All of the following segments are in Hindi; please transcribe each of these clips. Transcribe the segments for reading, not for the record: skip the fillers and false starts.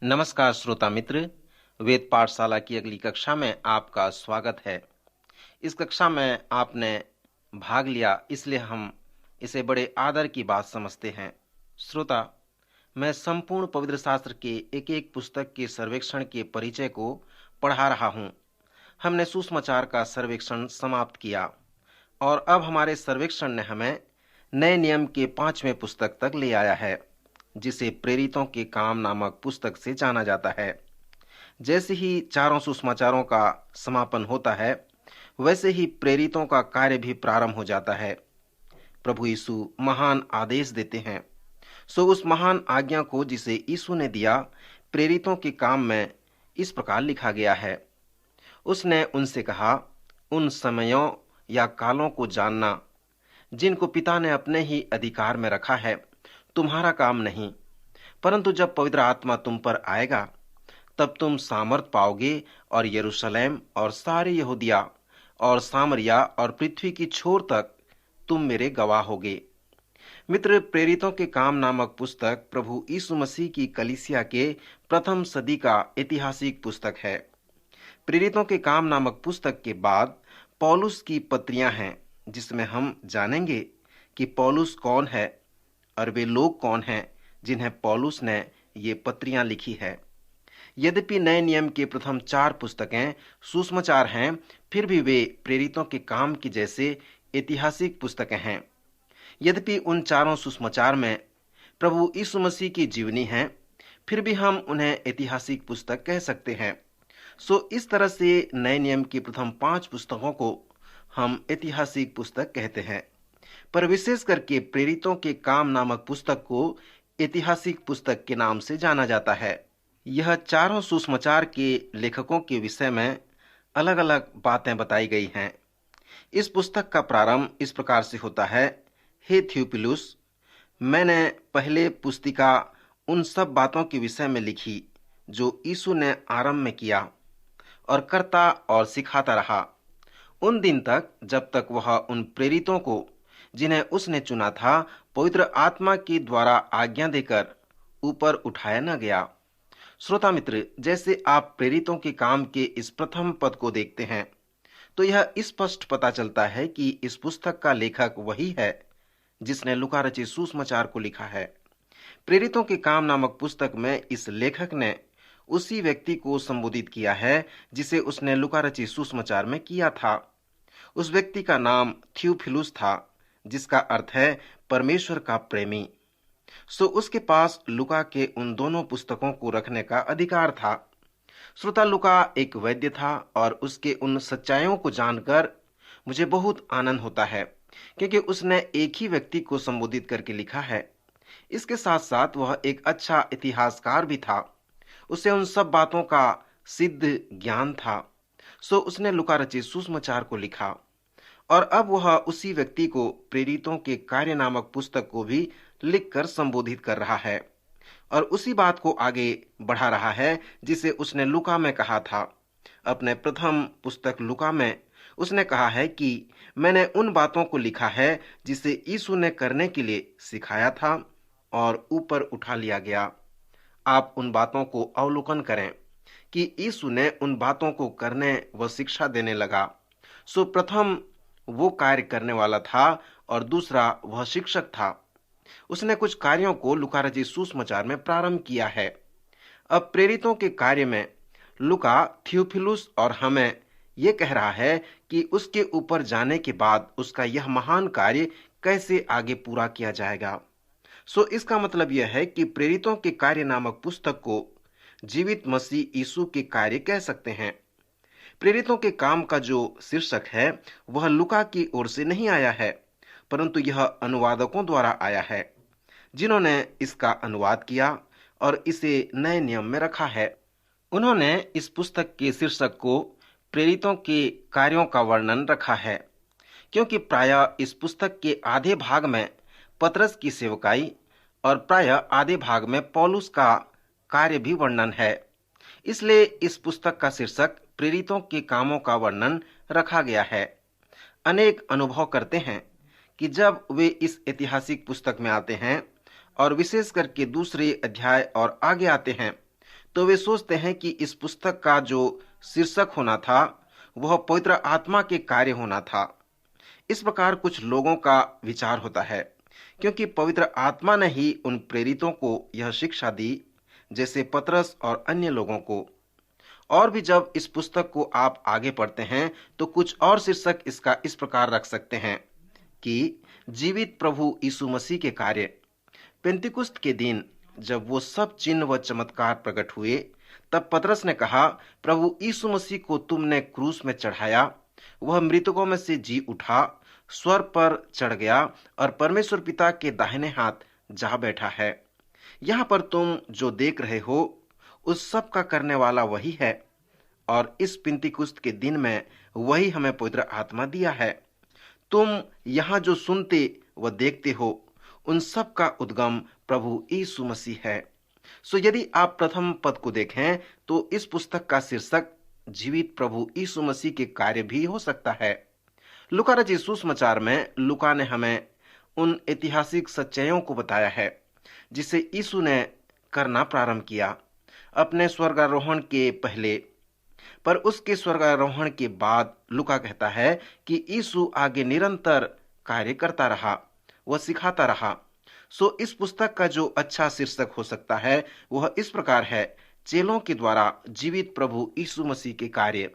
नमस्कार श्रोता मित्र, वेद पाठशाला की अगली कक्षा में आपका स्वागत है। इस कक्षा में आपने भाग लिया, इसलिए हम इसे बड़े आदर की बात समझते हैं। श्रोता, मैं संपूर्ण पवित्र शास्त्र के एक एक पुस्तक के सर्वेक्षण के परिचय को पढ़ा रहा हूँ। हमने सुसमाचार का सर्वेक्षण समाप्त किया और अब हमारे सर्वेक्षण ने हमें नए नियम के 5वें पुस्तक तक ले आया है, जिसे प्रेरितों के काम नामक पुस्तक से जाना जाता है। जैसे ही चारों सुसमाचारों का समापन होता है, वैसे ही प्रेरितों का कार्य भी प्रारंभ हो जाता है। प्रभु यीशु महान आदेश देते हैं। सो उस महान आज्ञा को जिसे यीशु ने दिया, प्रेरितों के काम में इस प्रकार लिखा गया है। उसने उनसे कहा, उन समयों या कालों को जानना जिनको पिता ने अपने ही अधिकार में रखा है, तुम्हारा काम नहीं। परंतु जब पवित्र आत्मा तुम पर आएगा, तब तुम सामर्थ पाओगे और यरूशलेम और सारे यहूदिया और सामरिया और पृथ्वी की छोर तक तुम मेरे गवाह होगे। मित्र, प्रेरितों के काम नामक पुस्तक प्रभु यीशु मसीह की कलीसिया के प्रथम सदी का ऐतिहासिक पुस्तक है। प्रेरितों के काम नामक पुस्तक के बाद पौलुस की पत्रियां हैं, जिसमें हम जानेंगे कि पौलुस कौन है और वे लोग कौन हैं जिन्हें पौलुस ने ये पत्रियां लिखी है। यद्यपि नए नियम के प्रथम 4 पुस्तकें सुसमाचार हैं, फिर भी वे प्रेरितों के काम की जैसे ऐतिहासिक पुस्तकें हैं। यद्यपि उन चारों सुसमाचार में प्रभु यीशु मसीह की जीवनी है, फिर भी हम उन्हें ऐतिहासिक पुस्तक कह सकते हैं। सो इस तरह से नए नियम की प्रथम 5 पुस्तकों को हम ऐतिहासिक पुस्तक कहते हैं, पर विशेष करके प्रेरितों के काम नामक पुस्तक को ऐतिहासिक पुस्तक के नाम से जाना जाता है। यह चारों सुसमाचार के लेखकों के विषय में अलग अलग बातें बताई गई हैं। इस पुस्तक का प्रारंभ इस प्रकार से होता है, हे थियोफिलुस, मैंने पहले पुस्तिका उन सब बातों के विषय में लिखी जो यीशु ने आरंभ में किया और करता और सिखाता रहा, उन दिन तक जब तक वह उन प्रेरितों को जिन्हें उसने चुना था पवित्र आत्मा के द्वारा आज्ञा देकर ऊपर उठाया न गया। श्रोता मित्र, जैसे आप प्रेरितों के काम के इस प्रथम पद को देखते हैं, तो यह स्पष्ट पता चलता है कि इस पुस्तक का लेखक वही है जिसने लूका रचित सुसमाचार को लिखा है। प्रेरितों के काम नामक पुस्तक में इस लेखक ने उसी व्यक्ति को संबोधित किया है जिसे उसने लूका रचित सुसमाचार में किया था। उस व्यक्ति का नाम थियोफिलुस था, जिसका अर्थ है परमेश्वर का प्रेमी। सो उसके पास लूका के उन दोनों पुस्तकों को रखने का अधिकार था। श्रोता, लूका एक वैद्य था और उसके उन सच्चाइयों को जानकर मुझे बहुत आनंद होता है, क्योंकि उसने एक ही व्यक्ति को संबोधित करके लिखा है। इसके साथ साथ वह एक अच्छा इतिहासकार भी था। उसे उन सब बातों का सिद्ध ज्ञान था। सो उसने लूका रचित सुसमाचार को लिखा और अब वह उसी व्यक्ति को प्रेरितों के कार्य नामक पुस्तक को भी लिखकर संबोधित कर रहा है और उसी बात को आगे बढ़ा रहा है जिसे उसने लूका में कहा था। अपने प्रथम पुस्तक लूका में उसने कहा है कि मैंने उन बातों को लिखा है जिसे यीशु ने करने के लिए सिखाया था और ऊपर उठा लिया गया। आप उन बातों को अवलोकन करें कि यीशु ने उन बातों को करने व शिक्षा देने लगा। सो प्रथम वो कार्य करने वाला था और दूसरा वह शिक्षक था। उसने कुछ कार्यों को लूका रचित सुसमाचार में प्रारंभ किया है। अब प्रेरितों के कार्य में लूका थियोफिलुस और हमें यह कह रहा है कि उसके ऊपर जाने के बाद उसका यह महान कार्य कैसे आगे पूरा किया जाएगा। सो इसका मतलब यह है कि प्रेरितों के कार्य नामक पुस्तक को जीवित मसीह यीशु के कार्य कह सकते हैं। प्रेरितों के काम का जो शीर्षक है वह लूका की ओर से नहीं आया है, परंतु यह अनुवादकों द्वारा आया है, जिन्होंने इसका अनुवाद किया और इसे नए नियम में रखा है। उन्होंने इस पुस्तक के शीर्षक को प्रेरितों के कार्यों का वर्णन रखा है, क्योंकि प्रायः इस पुस्तक के आधे भाग में पतरस की सेवकाई और प्रायः आधे भाग में पौलुस का कार्य भी वर्णन है। इसलिए इस पुस्तक का शीर्षक प्रेरितों के कामों का वर्णन रखा गया है। अनेक अनुभव करते हैं कि जब वे इस ऐतिहासिक पुस्तक में आते हैं और विशेष करके दूसरे अध्याय और आगे आते हैं, तो वे सोचते हैं कि इस पुस्तक का जो शीर्षक होना था वह पवित्र आत्मा के कार्य होना था। इस प्रकार कुछ लोगों का विचार होता है, क्योंकि पवित्र आत्मा ने ही उन प्रेरितों को यह शिक्षा दी, जैसे पतरस और अन्य लोगों को। और भी जब इस पुस्तक को आप आगे पढ़ते हैं तो कुछ और शीर्षक इसका इस प्रकार रख सकते हैं कि जीवित प्रभु यीशु मसीह के कार्य। पेंतिकुस्त के दिन जब वो सब चिन्ह व चमत्कार प्रकट हुए, तब पतरस ने कहा, प्रभु यीशु मसीह को तुमने क्रूस में चढ़ाया, वह मृतकों में से जी उठा, स्वर्ग पर चढ़ गया और परमेश्वर पिता के दाहिने हाथ जा बैठा है। यहाँ पर तुम जो देख रहे हो उस सब का करने वाला वही है, और इस पिंतीकुस्त के दिन में वही हमें पवित्र आत्मा दिया है। तुम यहाँ जो सुनते व देखते हो उन सब का उद्गम प्रभु यीशु मसीह है। सो यदि आप प्रथम पद को देखें तो इस पुस्तक का शीर्षक जीवित प्रभु यीशु मसीह के कार्य भी हो सकता है। लूका रचित सुसमाचार में लूका ने हमें उन ऐतिहासिक सच्चाइयों को बताया है जिसे यीशु ने करना प्रारंभ किया अपने स्वर्गारोहण के पहले। पर उसके स्वर्गारोहण के बाद लूका कहता है कि यीशु आगे निरंतर कार्य करता रहा, वह सिखाता रहा। सो इस पुस्तक का जो अच्छा शीर्षक हो सकता है वह इस प्रकार है, चेलों के द्वारा जीवित प्रभु यीशु मसीह के कार्य।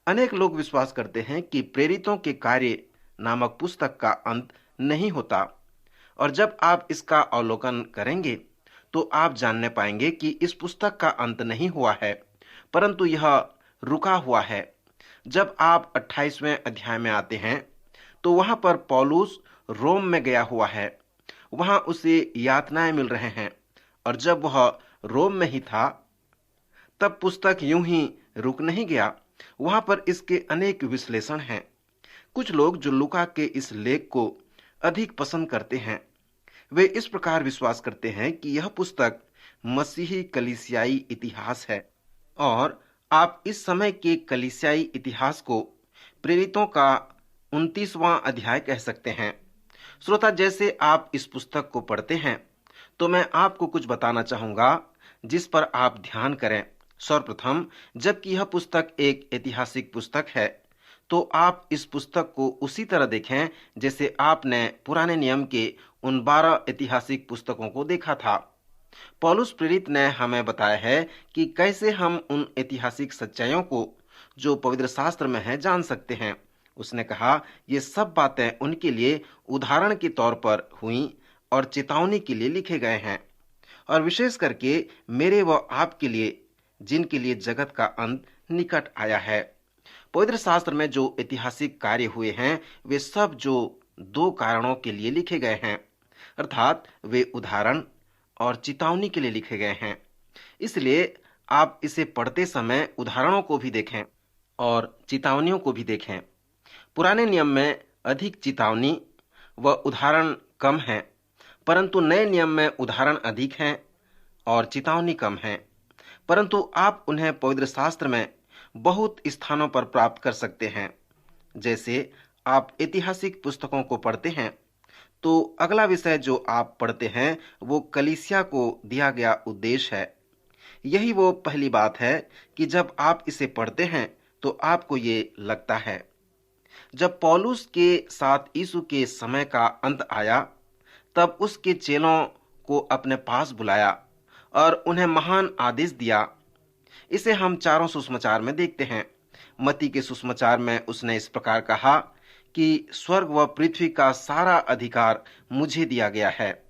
अनेक लोग विश्वास करते हैं कि प्रेरितों के कार्य नामक पुस्तक का अंत नहीं होता, और जब आप इसका अवलोकन करेंगे तो आप जानने पाएंगे कि इस पुस्तक का अंत नहीं हुआ है, परंतु यह रुका हुआ है। जब आप 28वें अध्याय में आते हैं तो वहां पर पौलुस रोम में गया हुआ है, वहां उसे यातनाएं मिल रहे हैं, और जब वह रोम में ही था तब पुस्तक यूं ही रुक नहीं गया। वहां पर इसके अनेक विश्लेषण हैं। कुछ लोग जो लूका के इस लेख को अधिक पसंद करते हैं, वे इस प्रकार विश्वास करते हैं कि यह पुस्तक मसीही कलीसियाई इतिहास है, और आप इस समय के कलीसियाई इतिहास को प्रेरितों का 29वां अध्याय कह सकते हैं। श्रोता, जैसे आप इस पुस्तक को पढ़ते हैं तो मैं आपको कुछ बताना चाहूंगा जिस पर आप ध्यान करें। सर्वप्रथम, जबकि यह पुस्तक एक ऐतिहासिक पुस्तक है तो आप इस पुस्तक को उसी तरह देखें जैसे आपने पुराने नियम के उन 12 ऐतिहासिक पुस्तकों को देखा था। पौलुस प्रेरित ने हमें बताया है कि कैसे हम उन ऐतिहासिक सच्चाइयों को जो पवित्र शास्त्र में है जान सकते हैं। उसने कहा, ये सब बातें उनके लिए उदाहरण के तौर पर हुई और चेतावनी के लिए लिखे गए हैं, और विशेष करके मेरे व आपके लिए, जिनके लिए जगत का अंत निकट आया है। पवित्र शास्त्र में जो ऐतिहासिक कार्य हुए हैं वे सब जो 2 कारणों के लिए लिखे गए हैं, अर्थात वे उदाहरण और चेतावनी के लिए लिखे गए हैं। इसलिए आप इसे पढ़ते समय उदाहरणों को भी देखें और चेतावनियों को भी देखें। पुराने नियम में अधिक चेतावनी व उदाहरण कम हैं, परंतु नए नियम में उदाहरण अधिक हैं और चेतावनी कम है। परंतु आप उन्हें पवित्र शास्त्र में बहुत स्थानों पर प्राप्त कर सकते हैं। जैसे आप ऐतिहासिक पुस्तकों को पढ़ते हैं तो अगला विषय जो आप पढ़ते हैं वो कलीसिया को दिया गया उद्देश्य है। यही वो पहली बात है कि जब आप इसे पढ़ते हैं तो आपको ये लगता है। जब पौलुस के साथ यीशु के समय का अंत आया तब उसके चेलों को अपने पास बुलाया और उन्हें महान आदेश दिया। इसे हम चारों सुसमाचार में देखते हैं। मत्ती के सुसमाचार में उसने इस प्रकार कहा कि स्वर्ग व पृथ्वी का सारा अधिकार मुझे दिया गया है,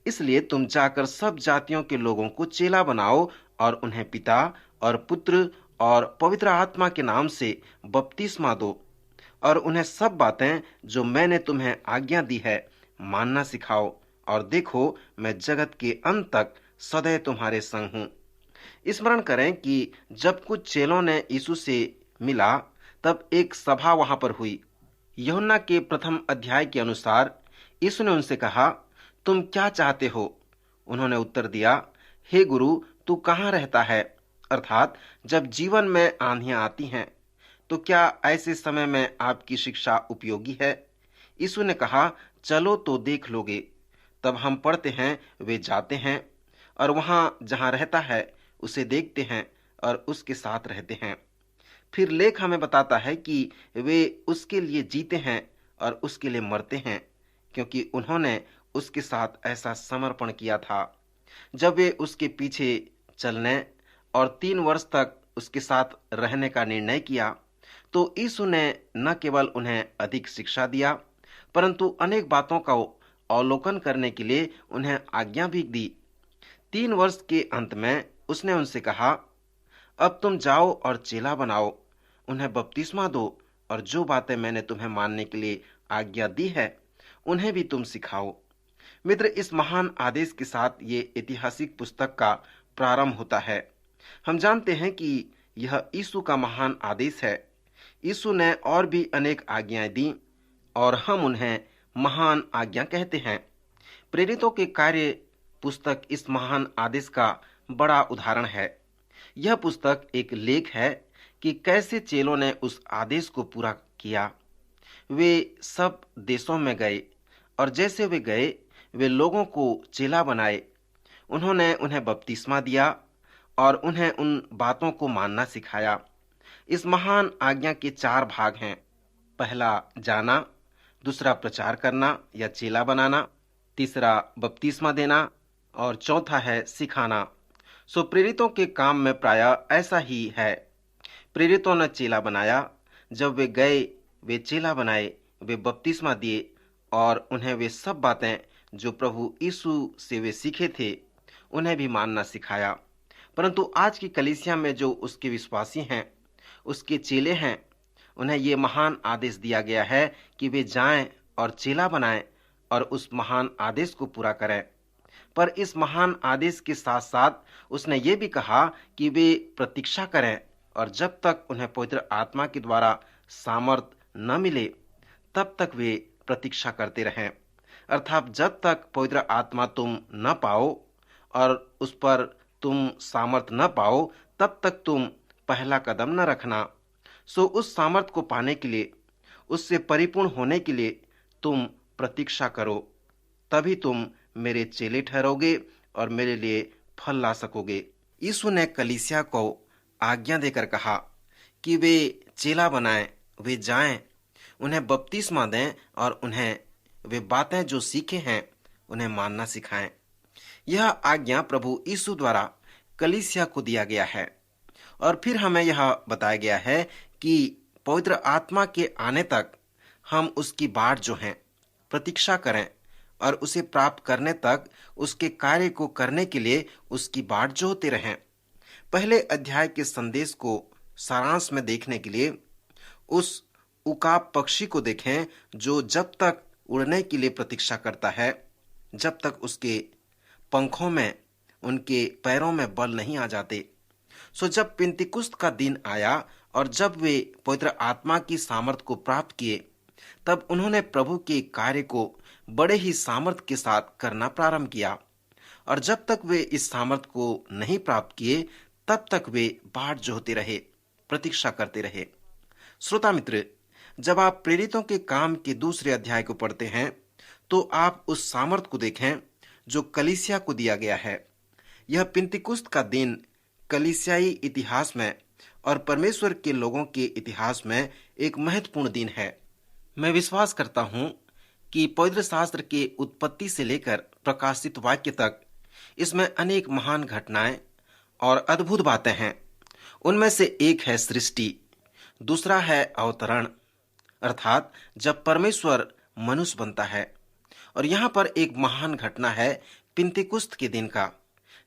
इसलिए तुम जाकर सब जातियों के लोगों को चेला बनाओ और उन्हें पिता और पुत्र और पवित्र आत्मा के नाम से बपतिस्मा दो, और उन्हें सब बातें जो मैंने तुम्हें आज्ञा दी है मानना सिखाओ, और देखो मैं जगत के अंत तक सदैव तुम्हारे संग हूँ। स्मरण करें कि जब कुछ चेलों ने यीशु से मिला तब एक सभा वहां पर हुई। यूहन्ना के प्रथम अध्याय के अनुसार यीशु ने उनसे कहा, तुम क्या चाहते हो? उन्होंने उत्तर दिया, हे गुरु, तू कहाँ रहता है? अर्थात जब जीवन में आंधियां आती हैं तो क्या ऐसे समय में आपकी शिक्षा उपयोगी है? यीशु ने कहा, चलो तो देख लोगे। तब हम पढ़ते हैं वे जाते हैं और वहां जहां रहता है उसे देखते हैं और उसके साथ रहते हैं। फिर लेख हमें बताता है कि वे उसके लिए जीते हैं और उसके लिए मरते हैं, क्योंकि उन्होंने उसके साथ ऐसा समर्पण किया था। जब वे उसके पीछे चलने और 3 वर्ष तक उसके साथ रहने का निर्णय किया, तो यीशु ने न केवल उन्हें अधिक शिक्षा दिया, परंतु अनेक बातों का अवलोकन करने के लिए उन्हें आज्ञा भी दी। 3 वर्ष के अंत में उसने उनसे कहा, अब तुम जाओ और चेला बनाओ, उन्हें बपतिस्मा दो और जो बातें मैंने तुम्हें मानने के लिए आज्ञा दी है उन्हें भी तुम सिखाओ। मित्र, इस महान आदेश के साथ ये ऐतिहासिक पुस्तक का प्रारंभ होता है। हम जानते हैं कि यह यीशु का महान आदेश है। यीशु ने और भी अनेक आज्ञाएं दी और हम उन्हें महान आज्ञा कहते हैं। प्रेरितों के कार्य पुस्तक इस महान आदेश का बड़ा उदाहरण है। यह पुस्तक एक लेख है कि कैसे चेलों ने उस आदेश को पूरा किया। वे सब देशों में गए और जैसे वे गए वे लोगों को चेला बनाए। उन्होंने उन्हें बपतिस्मा दिया और उन्हें उन बातों को मानना सिखाया। इस महान आज्ञा के 4 भाग हैं। पहला जाना, दूसरा प्रचार करना या चेला बनाना, तीसरा बपतिस्मा देना और चौथा है सिखाना। सो प्रेरितों के काम में प्रायः ऐसा ही है। प्रेरितों ने चेला बनाया। जब वे गए वे चेला बनाए, वे बपतिस्मा दिए और उन्हें वे सब बातें जो प्रभु यीशु से वे सीखे थे उन्हें भी मानना सिखाया। परंतु आज की कलीसिया में जो उसके विश्वासी हैं, उसके चेले हैं, उन्हें ये महान आदेश दिया गया है कि वे जाएं और चेला बनाएं और उस महान आदेश को पूरा करें। पर इस महान आदेश के साथ साथ उसने ये भी कहा कि वे प्रतीक्षा करें और जब तक उन्हें पवित्र आत्मा के द्वारा सामर्थ न मिले तब तक वे प्रतीक्षा करते रहें। अर्थात जब तक पवित्र आत्मा तुम न पाओ और उस पर तुम सामर्थ न पाओ तब तक तुम पहला कदम न रखना। सो उस सामर्थ को पाने के लिए, उससे परिपूर्ण होने के लिए तुम प्रतीक्षा करो, तभी तुम मेरे चेले ठहरोगे और मेरे लिए फल ला सकोगे। यीशु ने कलीसिया को आज्ञा देकर कहा कि वे चेला बनाएं, वे जाएं, उन्हें बपतिस्मा दें और उन्हें वे बातें जो सीखे हैं उन्हें मानना सिखाएं। यह आज्ञा प्रभु यीशु द्वारा कलीसिया को दिया गया है। और फिर हमें यह बताया गया है कि पवित्र आत्मा के आने तक हम उसकी बाट जो है प्रतीक्षा करें और उसे प्राप्त करने तक उसके कार्य को करने के लिए उसकी बाट जोहते रहें। पहले अध्याय के संदेश को सारांश में देखने के लिए उस उकाब पक्षी को देखें जो जब तक उड़ने के लिए प्रतीक्षा करता है, जब तक उसके पंखों में, उनके पैरों में बल नहीं आ जाते। सो जब पिंतीकुस्त का दिन आया और जब वे पवित्र आत्मा की सामर्थ को प्राप्त किए, तब उन्होंने प्रभु के कार्य को बड़े ही सामर्थ के साथ करना प्रारंभ किया। और जब तक वे इस सामर्थ को नहीं प्राप्त किए तब तक वे बाट जोहते रहे, प्रतीक्षा करते रहे। श्रोता मित्र, जब आप प्रेरितों के काम के दूसरे अध्याय को पढ़ते हैं तो आप उस सामर्थ को देखें जो कलीसिया को दिया गया है। यह पिंतीकुस्त का दिन कलीसियाई इतिहास में और परमेश्वर के लोगों के इतिहास में एक महत्वपूर्ण दिन है। मैं विश्वास करता हूं कि पवित्र शास्त्र के उत्पत्ति से लेकर प्रकाशित वाक्य तक इसमें अनेक महान घटनाएं और अद्भुत बातें हैं। उनमें से एक है सृष्टि, दूसरा है अवतरण, अर्थात जब परमेश्वर मनुष्य बनता है, और यहाँ पर एक महान घटना है पिंतीकुस्त के दिन का,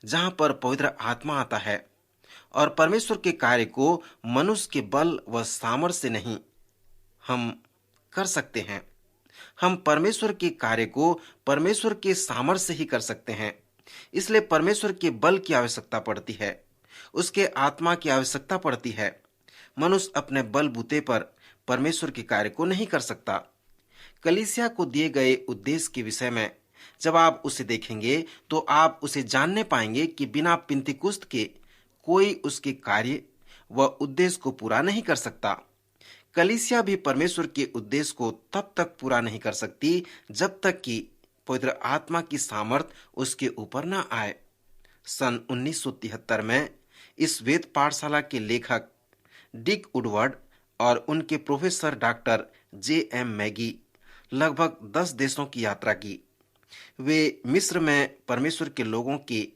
जहाँ पर पवित्र आत्मा आता है और परमेश्वर के कार्य को मनुष्य के बल व सामर्थ्य से नहीं हम कर सकते हैं। हम परमेश्वर के कार्य को परमेश्वर के सामर्थ्य से ही कर सकते हैं। इसलिए परमेश्वर के बल की आवश्यकता पड़ती है, उसके आत्मा की आवश्यकता पड़ती है। मनुष्य अपने बल बूते पर परमेश्वर के कार्य को नहीं कर सकता। कलीसिया को दिए गए उद्देश्य के विषय में जब आप उसे देखेंगे तो आप उसे जानने पाएंगे कि बिना पिंतीकुस्त के कोई उसके कार्य व उद्देश्य को पूरा नहीं कर सकता। कलीसिया भी परमेश्वर के उद्देश्य को तब तक पूरा नहीं कर सकती जब तक कि पवित्र आत्मा की सामर्थ उसके ऊपर न आए। सन 1973 में इस वेद पाठशाला के लेखक डिक वुडवर्ड और उनके प्रोफेसर डॉक्टर J.M. मैगी लगभग 10 देशों की यात्रा की। वे मिस्र में परमेश्वर के लोगों के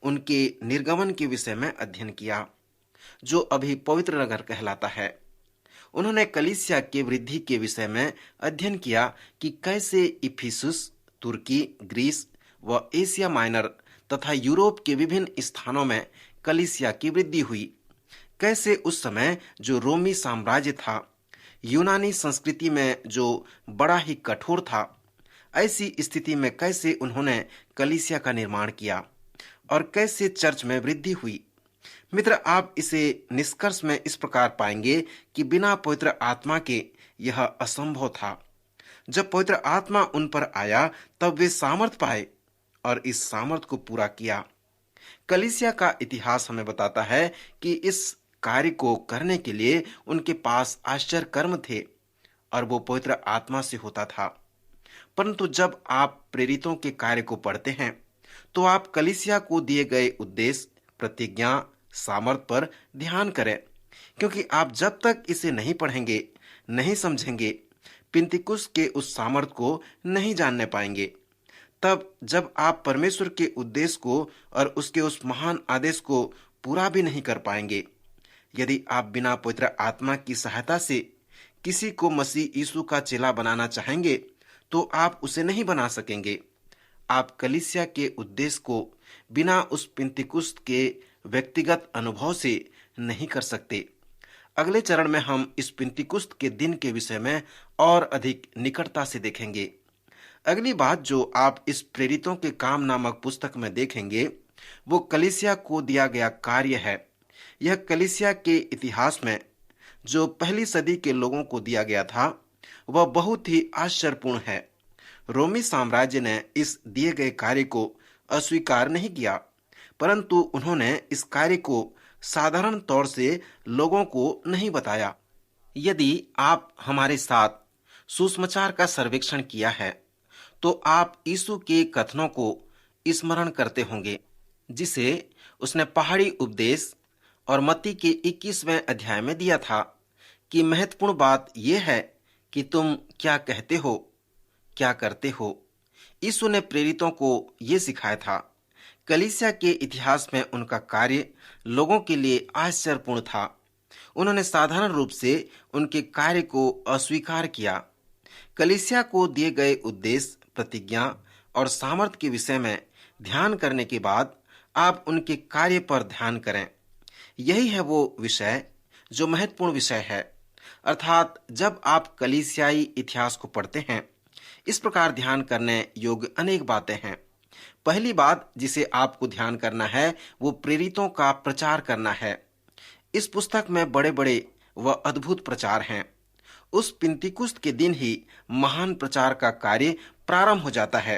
उनके निर्गमन के विषय में अध्ययन किया, जो अभी पवित्र नगर कहलाता है। उन्होंने कलीसिया के वृद्धि के विषय में अध्ययन किया कि कैसे इफिसुस, तुर्की, ग्रीस व एशिया माइनर तथा यूरोप के विभिन्न स्थानों में कलीसिया की वृद्धि हुई। कैसे उस समय जो रोमी साम्राज्य था, यूनानी संस्कृति में जो बड़ा ही कठोर था, ऐसी स्थिति में कैसे उन्होंने कलीसिया का निर्माण किया और कैसे चर्च में वृद्धि हुई। मित्र, आप इसे निष्कर्ष में इस प्रकार पाएंगे कि बिना पवित्र आत्मा के यह असंभव था। जब पवित्र आत्मा उन पर आया तब वे सामर्थ पाए और इस सामर्थ को पूरा किया। कलीसिया का इतिहास हमें बताता है कि इस कार्य को करने के लिए उनके पास आश्चर्य कर्म थे और वो पवित्र आत्मा से होता था। परंतु जब आप प्रेरितों के कार्य को पढ़ते हैं तो आप कलीसिया को दिए गए उद्देश्य, प्रतिज्ञा, सामर्थ पर ध्यान करें, क्योंकि आप जब तक इसे नहीं पढ़ेंगे, नहीं समझेंगे, पिंतिकुस्त के उस सामर्थ को नहीं जानने पाएंगे। तब जब आप परमेश्वर के उद्देश्य को और उसके उस महान आदेश को पूरा भी नहीं कर पाएंगे। यदि आप बिना पवित्र आत्मा की सहायता से किसी को मसीह यीशु का चेला बनाना चाहेंगे तो आप उसे नहीं बना सकेंगे। आप कलीसिया के उद्देश्य को बिना उस पिंतिकुस्त के व्यक्तिगत अनुभव से नहीं कर सकते। अगले चरण में हम इस पिंतिकुस्त के दिन के विषय में और अधिक निकटता से देखेंगे। अगली बात जो आप इस प्रेरितों के काम नामक पुस्तक में देखेंगे वो कलीसिया को दिया गया कार्य है। यह कलीसिया के इतिहास में जो पहली सदी के लोगों को दिया गया था वह बहुत ही आश्चर्यपूर्ण है। रोमी साम्राज्य ने इस दिए गए कार्य को अस्वीकार नहीं किया, परंतु उन्होंने इस कार्य को साधारण तौर से लोगों को नहीं बताया। यदि आप हमारे साथ सुसमाचार का सर्वेक्षण किया है तो आप यीशु के कथनों को स्मरण करते होंगे, जिसे उसने पहाड़ी उपदेश और मत्ती के 21वें अध्याय में दिया था कि महत्वपूर्ण बात यह है कि तुम क्या कहते हो, क्या करते हो। यीशु ने प्रेरितों को यह सिखाया था। कलीसिया के इतिहास में उनका कार्य लोगों के लिए आश्चर्यपूर्ण था। उन्होंने साधारण रूप से उनके कार्य को अस्वीकार किया। कलीसिया को दिए गए उद्देश्य, प्रतिज्ञा और सामर्थ के विषय में ध्यान करने के बाद आप उनके कार्य पर ध्यान करें। यही है वो विषय जो महत्वपूर्ण विषय है। अर्थात जब आप कलीसियाई इतिहास को पढ़ते हैं, इस प्रकार ध्यान करने योग्य अनेक बातें हैं। पहली बात जिसे आपको ध्यान करना है वो प्रेरितों का प्रचार करना है। इस पुस्तक में बड़े बड़े व अद्भुत प्रचार हैं। उस पिंतिकुस्त के दिन ही महान प्रचार का कार्य प्रारंभ हो जाता है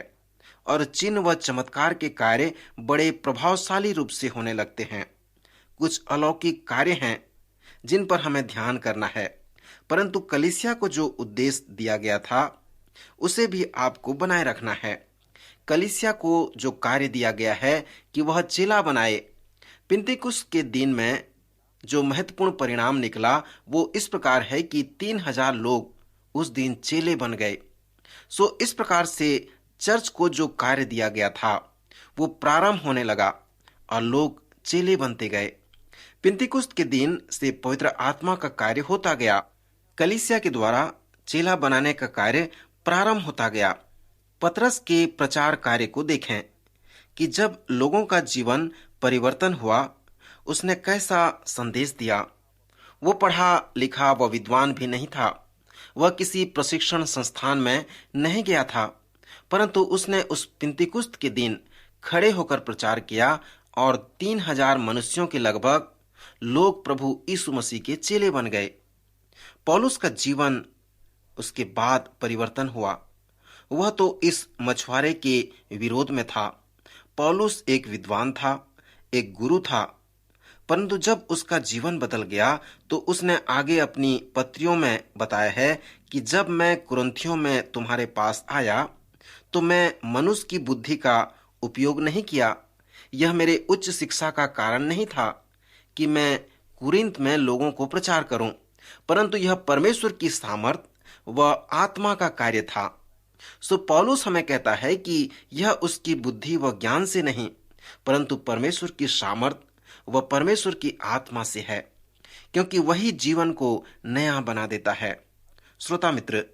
और चिन्ह व चमत्कार के कार्य बड़े प्रभावशाली रूप से होने लगते हैं। कुछ अलौकिक कार्य हैं जिन पर हमें ध्यान करना है, परंतु कलीसिया को जो उद्देश्य दिया गया था उसे भी आपको बनाए रखना है। कलीसिया को जो कार्य दिया गया है कि वह चेला बनाए। पिंतिकुस्त के दिन में जो महत्वपूर्ण परिणाम निकला वो इस प्रकार है कि 3000 लोग उस दिन चेले बन गए। सो इस प्रकार से चर्च को जो कार्य दिया गया था वो प्रारंभ होने लगा और लोग चेले बनते गए। पिंतिकुस्त के दिन से पवित्र आत्मा का कार्य होता गया। कलीसिया के द्वारा चेला बनाने का कार्य प्रारंभ होता गया। पतरस के प्रचार कार्य को देखें कि जब लोगों का जीवन परिवर्तन हुआ, उसने कैसा संदेश दिया। वो पढ़ा लिखा व विद्वान भी नहीं था। वह किसी प्रशिक्षण संस्थान में नहीं गया था, परंतु उसने उस पिंतिकुस्त के दिन खड़े होकर प्रचार किया और 3000 मनुष्यों के लगभग लोग प्रभु यीशु मसीह के चेले बन गए। पौलुस का जीवन उसके बाद परिवर्तन हुआ। वह तो इस मछुआरे के विरोध में था। पौलुस एक विद्वान था, एक गुरु था, परंतु जब उसका जीवन बदल गया तो उसने आगे अपनी पत्रियों में बताया है कि जब मैं कुरिन्थियों में तुम्हारे पास आया तो मैं मनुष्य की बुद्धि का उपयोग नहीं किया। यह मेरे उच्च शिक्षा का कारण नहीं था कि मैं कुरिन्थ में लोगों को प्रचार करूं, परंतु यह परमेश्वर की सामर्थ व आत्मा का कार्य था। सो पौलुस हमें कहता है कि यह उसकी बुद्धि व ज्ञान से नहीं, परंतु परमेश्वर की सामर्थ व परमेश्वर की आत्मा से है, क्योंकि वही जीवन को नया बना देता है। श्रोता मित्र,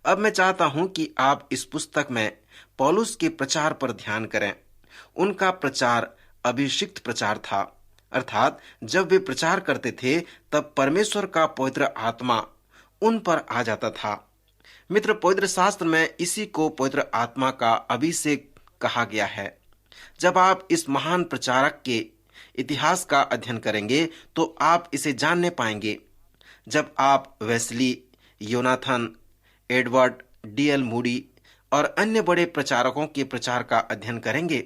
अब मैं चाहता हूं कि आप इस पुस्तक में पौलुस के प्रचार पर ध्यान करें। उनका प्रचार अभिषिक्त प्रचार था, अर्थात जब वे प्रचार करते थे तब परमेश्वर का पवित्र आत्मा उन पर आ जाता था। मित्र, पवित्र शास्त्र में इसी को पवित्र आत्मा का अभिषेक कहा गया है। जब आप इस महान प्रचारक के इतिहास का अध्ययन करेंगे तो आप इसे जानने पाएंगे। जब आप Wesley, Yonatan, Edward, DL Moody और अन्य बड़े प्रचारकों के प्रचार का अध्ययन करेंगे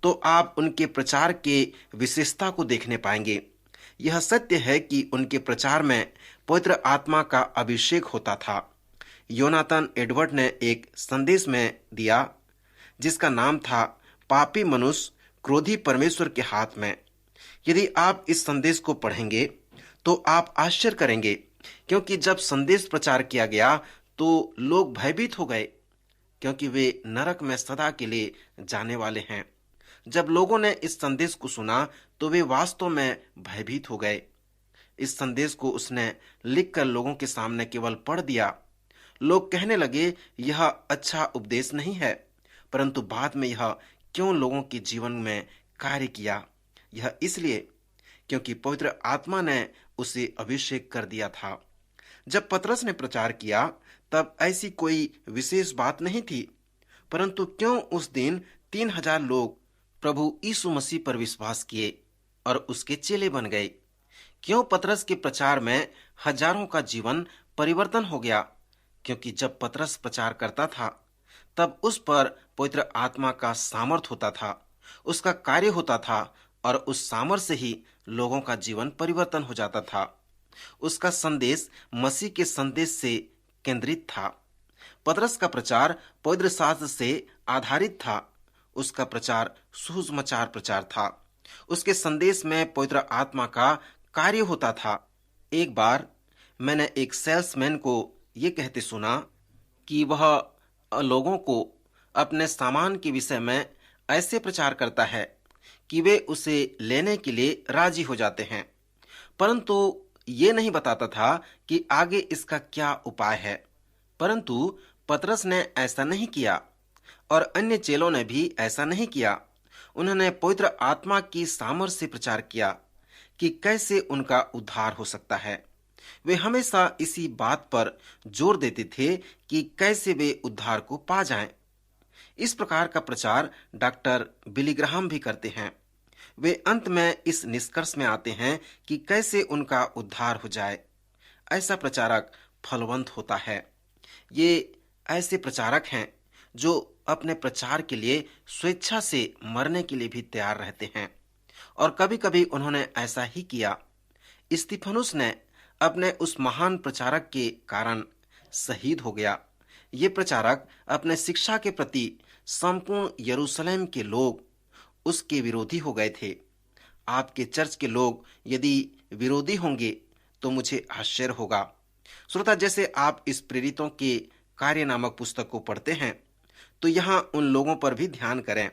तो आप उनके प्रचार के विशेषता को देखने पाएंगे। यह सत्य है कि उनके प्रचार में पवित्र आत्मा का अभिषेक होता था। योनाथन एडवर्ड ने एक संदेश में दिया जिसका नाम था पापी मनुष्य क्रोधी परमेश्वर के हाथ में। यदि आप इस संदेश को पढ़ेंगे तो आप आश्चर्य करेंगे, क्योंकि जब संदेश प्रचार किया गया तो लोग भयभीत हो गए, क्योंकि वे नरक में सदा के लिए जाने वाले हैं। जब लोगों ने इस संदेश को सुना तो वे वास्तव में भयभीत हो गए। इस संदेश को उसने लिखकर लोगों के सामने केवल पढ़ दिया। लोग कहने लगे यह अच्छा उपदेश नहीं है, परंतु बाद में यह क्यों लोगों के जीवन में कार्य किया? यह इसलिए क्योंकि पवित्र आत्मा ने उसे अभिषेक कर दिया था। जब पतरस ने प्रचार किया तब ऐसी कोई विशेष बात नहीं थी, परंतु क्यों उस दिन 3000 लोग प्रभु यीशु मसीह पर विश्वास किए और उसके चेले बन गए? क्यों पतरस के प्रचार में हजारों का जीवन परिवर्तन हो गया? क्योंकि जब पतरस प्रचार करता था तब उस पर पवित्र आत्मा का सामर्थ होता था, उसका कार्य होता था और उस सामर्थ से ही लोगों का जीवन परिवर्तन हो जाता था। उसका संदेश मसीह के संदेश से केंद्रित था। पतरस का प्रचार पवित्र शास्त्र से आधारित था। उसका प्रचार सुसमाचार प्रचार था। उसके संदेश में पवित्र आत्मा का कार्य होता था। एक बार मैंने एक सेल्समैन को ये कहते सुना कि वह लोगों को अपने सामान के विषय में ऐसे प्रचार करता है कि वे उसे लेने के लिए राजी हो जाते हैं, परंतु ये नहीं बताता था कि आगे इसका क्या उपाय है। परंतु पतरस ने ऐसा नहीं किया और अन्य चेलों ने भी ऐसा नहीं किया। उन्होंने पवित्र आत्मा की सामर्थ्य से प्रचार किया कि कैसे उनका उद्धार हो सकता है। वे हमेशा इसी बात पर जोर देते थे कि कैसे वे उद्धार को पा जाएं। इस प्रकार का प्रचार डॉक्टर बिली ग्राहम भी करते हैं। वे अंत में इस निष्कर्ष में आते हैं कि कैसे उनका उद्धार हो जाए। ऐसा प्रचारक फलवंत होता है। ये ऐसे प्रचारक हैं जो अपने प्रचार के लिए स्वेच्छा से मरने के लिए भी तैयार रहते हैं, और कभी कभी उन्होंने ऐसा ही किया। स्तिफनुस ने अपने उस महान प्रचारक के कारण शहीद हो गया। ये प्रचारक अपने शिक्षा के प्रति संपूर्ण यरूशलेम के लोग उसके विरोधी हो गए थे। आपके चर्च के लोग यदि विरोधी होंगे तो मुझे आश्चर्य होगा। श्रोता, जैसे आप इस प्रेरितों के कार्य नामक पुस्तक को पढ़ते हैं तो यहाँ उन लोगों पर भी ध्यान करें।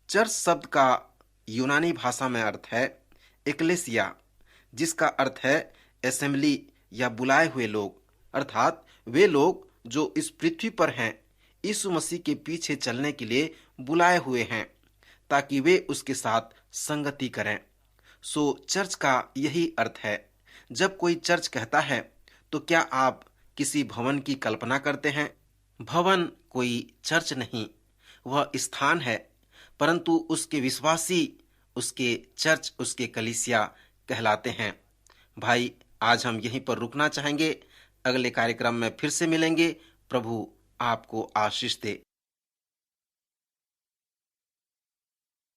चर्च शब्द का यूनानी भाषा में अर्थ है एक्लेसिया, जिसका अर्थ है असेंबली या बुलाए हुए लोग, अर्थात वे लोग जो इस पृथ्वी पर हैं, यीशु मसीह के पीछे चलने के लिए बुलाए हुए हैं ताकि वे उसके साथ संगति करें। सो चर्च का यही अर्थ है। जब कोई चर्च कहता है तो क्या आप किसी भवन की कल्पना करते हैं? भवन कोई चर्च नहीं, वह स्थान है, परंतु उसके विश्वासी उसके चर्च, उसके कलीसिया कहलाते हैं। भाई, आज हम यहीं पर रुकना चाहेंगे। अगले कार्यक्रम में फिर से मिलेंगे। प्रभु आपको आशीष दे।